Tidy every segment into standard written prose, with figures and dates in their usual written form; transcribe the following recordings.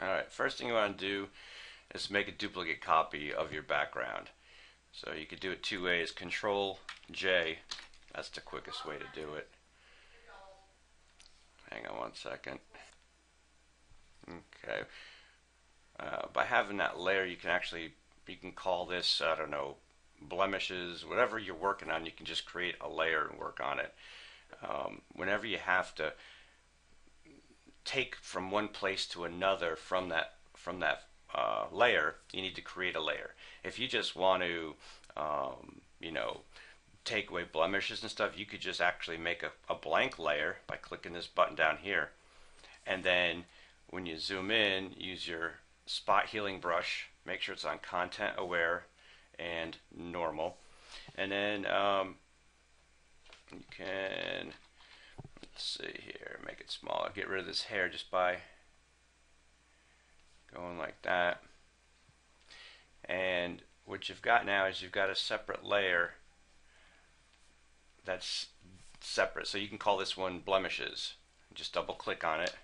Alright, first thing you want to do is make a duplicate copy of your background. So you could do it two ways. Control J, that's the quickest way to do it. Hang on one second. Okay. By having that layer, you can call this, I don't know, blemishes, whatever you're working on, you can just create a layer and work on it. Whenever you have to take from one place to another from that layer, you need to create a layer. If you just want to, you know, take away blemishes and stuff, you could just actually make a blank layer by clicking this button down here, and then when you zoom in, use your spot healing brush. Make sure it's on content aware and normal, and then you can, let's see here, make it smaller. Get rid of this hair just by going like that. And what you've got now is you've got a separate layer that's separate. So you can call this one blemishes. Just double click on it.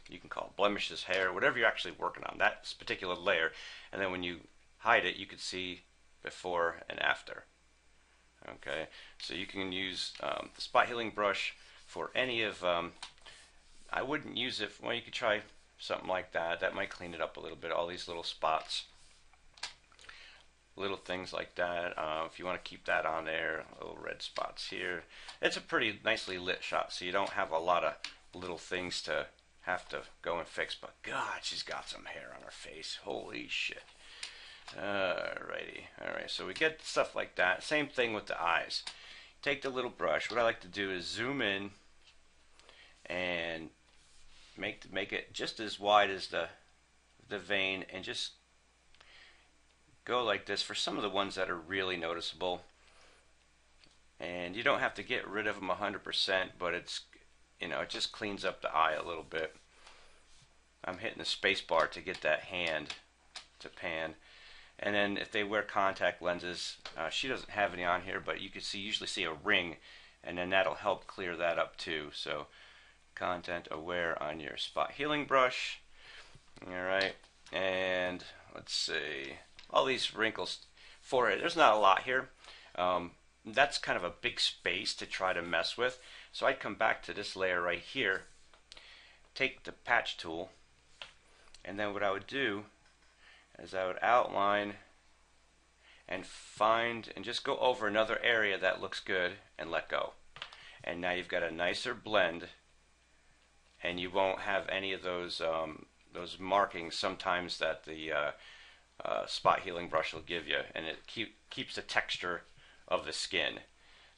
You can call it blemishes, hair, whatever you're actually working on, that particular layer. And then when you hide it, you can see before and after. Okay, so you can use the spot healing brush for any of, I wouldn't use it, well, you could try something like that. That might clean it up a little bit, all these little spots. Little things like that. If you want to keep that on there, little red spots here. It's a pretty nicely lit shot, so you don't have a lot of little things to have to go and fix. But God, she's got some hair on her face. Holy shit. Alrighty. Alright, so we get stuff like that. Same thing with the eyes. Take the little brush. What I like to do is zoom in and make it just as wide as the vein, and just go like this for some of the ones that are really noticeable. And you don't have to get rid of them 100%, but it's, it just cleans up the eye a little bit. I'm hitting the space bar to get that hand to pan. And then if they wear contact lenses, she doesn't have any on here, but you can usually see a ring, and then that'll help clear that up too. So content aware on your spot healing brush. Alright, and let's see, all these wrinkles for it. There's not a lot here. That's kind of a big space to try to mess with. So I'd come back to this layer right here, take the patch tool, and then what I would do is I would outline and find and just go over another area that looks good and let go. And now you've got a nicer blend, and you won't have any of those markings sometimes that the spot healing brush will give you, and it keeps the texture of the skin.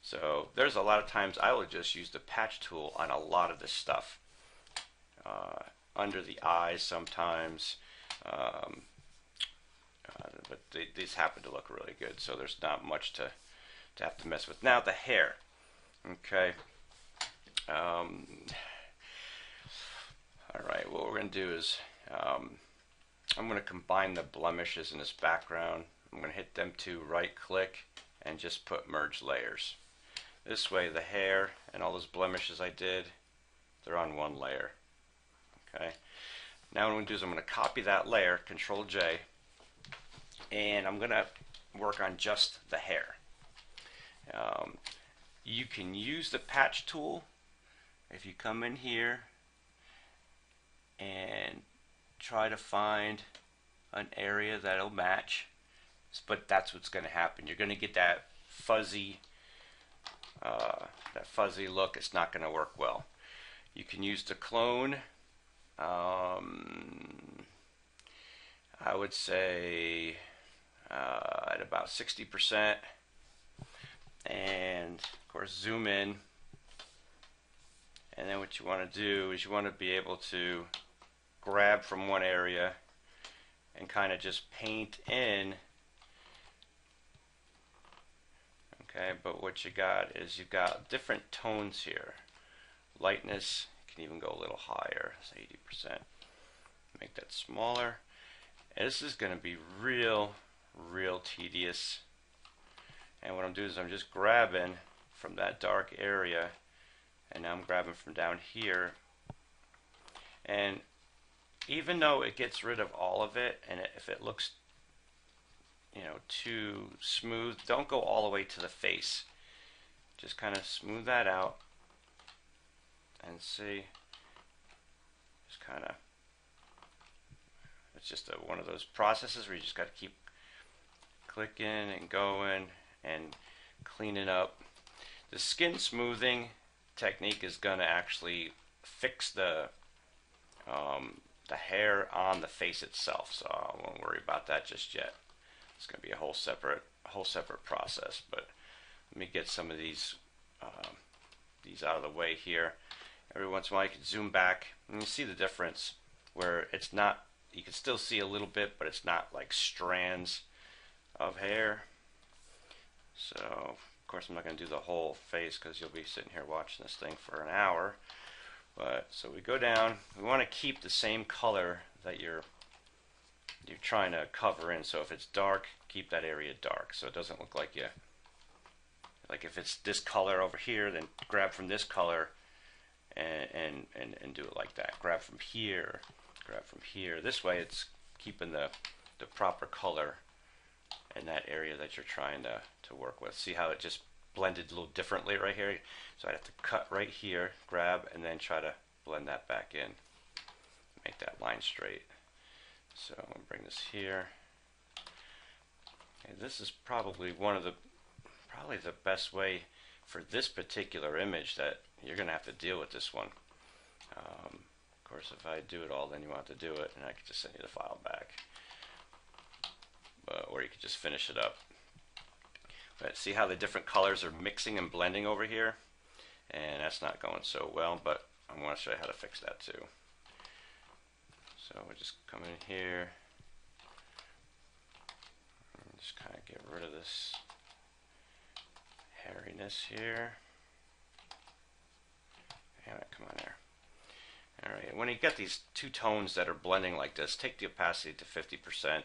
So there's a lot of times I will just use the patch tool on a lot of this stuff. Under the eyes sometimes, but these happen to look really good, so there's not much to have to mess with. Now the hair. Okay. Alright, what we're going to do is I'm going to combine the blemishes in this background. I'm going to hit them two, right click, and just put merge layers. This way the hair and all those blemishes I did, they're on one layer. Okay. Now what I'm going to do is I'm going to copy that layer, Control J, and I'm going to work on just the hair. You can use the patch tool if you come in here and try to find an area that'll match, but that's what's going to happen. You're going to get that fuzzy look. It's not going to work well. You can use the clone. I would say at about 60%, and of course zoom in. And then what you want to do is you want to be able to grab from one area and kind of just paint in. Okay, but what you got is you've got different tones here. Lightness, you can even go a little higher, say 80%. Make that smaller. And this is going to be real tedious. And what I'm doing is I'm just grabbing from that dark area, and now I'm grabbing from down here And even though it gets rid of all of it, and if it looks, too smooth, don't go all the way to the face. Just kind of smooth that out and see. Just kind of, it's just one of those processes where you just got to keep clicking and going and cleaning up. The skin smoothing technique is going to actually fix the hair on the face itself, so I won't worry about that just yet. It's going to be a whole separate process. But let me get some of these out of the way here. Every once in a while, you can zoom back and you see the difference where it's not. You can still see a little bit, but it's not like strands of hair. So, of course, I'm not going to do the whole face because you'll be sitting here watching this thing for an hour. But so we go down. We want to keep the same color that you're trying to cover in. So if it's dark, keep that area dark so it doesn't look like you. Like if it's this color over here, then grab from this color and do it like that. Grab from here, grab from here. This way, it's keeping the proper color in that area that you're trying to work with. See how it just blended a little differently right here? So I'd have to cut right here, grab, and then try to blend that back in. Make that line straight. So I'm going to bring this here. Okay, this is probably the best way for this particular image that you're going to have to deal with this one. Of course, if I do it all, then you want to do it, and I could just send you the file back. Or you could just finish it up. But see how the different colors are mixing and blending over here? And that's not going so well, but I want to show you how to fix that too. So we'll just come in here and just kind of get rid of this hairiness here. Alright, come on there. Alright, when you get these two tones that are blending like this, take the opacity to 50%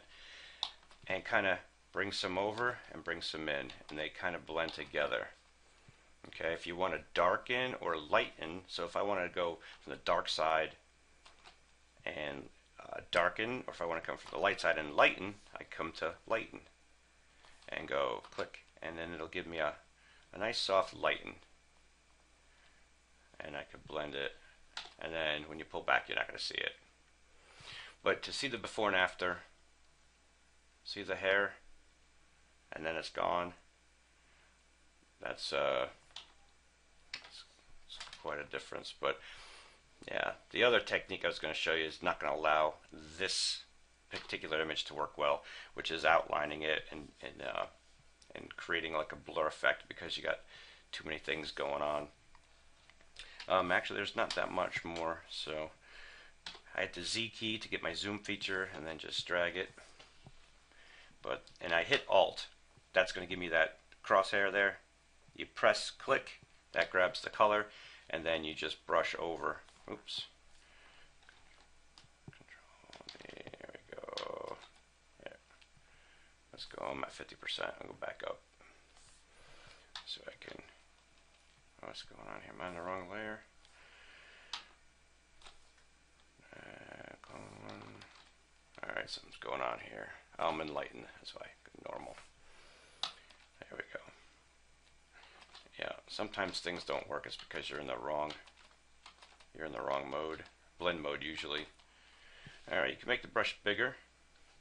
and kind of bring some over and bring some in, and they kind of blend together. Okay, if you want to darken or lighten, so if I want to go from the dark side and darken, or if I want to come from the light side and lighten, I come to lighten and go click, and then it'll give me a nice soft lighten, and I can blend it, and then when you pull back you're not going to see it. But to see the before and after, see the hair and then it's gone, that's quite a difference. But yeah, the other technique I was going to show you is not going to allow this particular image to work well, which is outlining it and creating like a blur effect because you got too many things going on. Actually, there's not that much more, so I hit the Z key to get my zoom feature and then just drag it. And I hit Alt. That's going to give me that crosshair there. You press click, that grabs the color, and then you just brush over. Oops. Control, there we go. There. Let's go. I'm at 50%. I'll go back up so I can. What's going on here? Am I in the wrong layer? Alright, something's going on here. I'm enlightened. That's why. Normal. There we go. Yeah, sometimes things don't work. It's because you're in the wrong mode. Blend mode usually. Alright, you can make the brush bigger.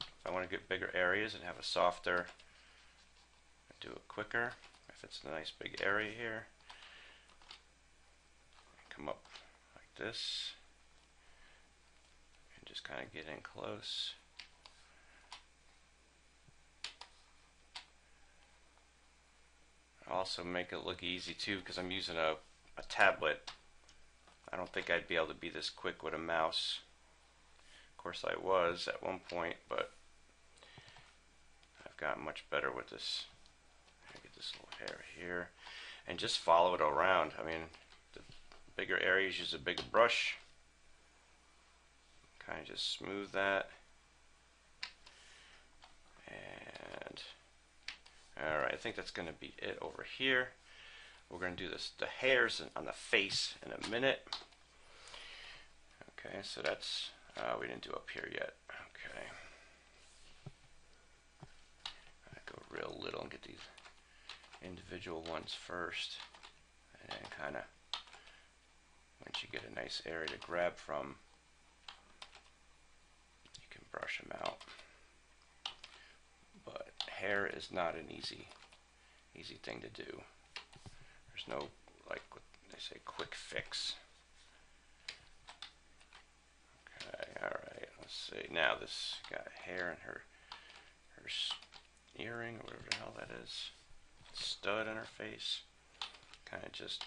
If I want to get bigger areas and have a softer, do it quicker. If it's a nice big area here. Come up like this. And just kind of get in close. Also make it look easy too, because I'm using a tablet. I don't think I'd be able to be this quick with a mouse. Of course I was at one point, but I've gotten much better with this. I get this little hair here and just follow it around. I mean, the bigger areas, use a bigger brush. Kind of just smooth that. And alright, I think that's going to be it over here. We're going to do the hairs on the face in a minute. Okay, so that's, we didn't do up here yet. Okay. I go real little and get these individual ones first. And then kind of, once you get a nice area to grab from, you can brush them out. But hair is not an easy thing to do. There's no, like what they say, quick fix. Okay, alright, let's see. Now this got hair in her earring, or whatever the hell that is. Stud in her face. Kind of just,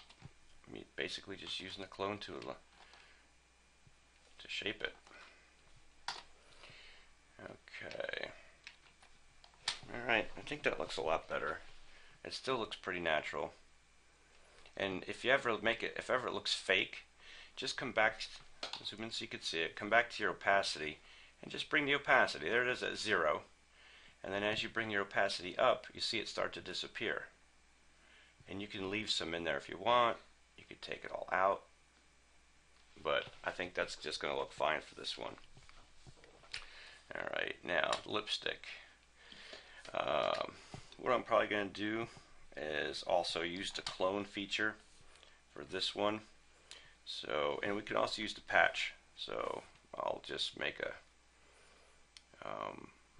basically just using the clone tool to shape it. Okay. Alright, I think that looks a lot better. It still looks pretty natural. And if you ever make it, if ever it looks fake, just come back, zoom in so you can see it, come back to your opacity, and just bring the opacity. There it is at 0. And then as you bring your opacity up, you see it start to disappear. And you can leave some in there if you want. You could take it all out. But I think that's just going to look fine for this one. Alright, now lipstick. What I'm probably going to do is also use the clone feature for this one. So, and we can also use the patch. So I'll just make a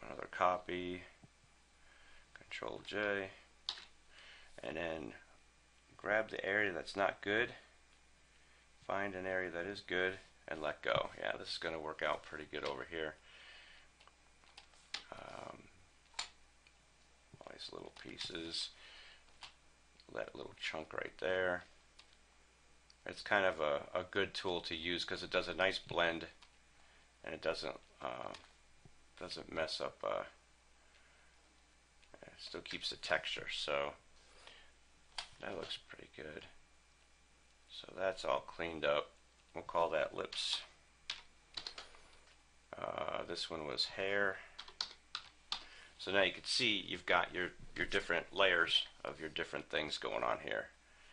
another copy, Control J, and then grab the area that's not good, find an area that is good, and let go. Yeah, this is going to work out pretty good over here. All these little pieces, that little chunk right there. It's kind of a good tool to use because it does a nice blend, and it doesn't mess up. It still keeps the texture, so that looks pretty good. So that's all cleaned up. We'll call that lips. This one was hair. So now you can see you've got your different layers of your different things going on here.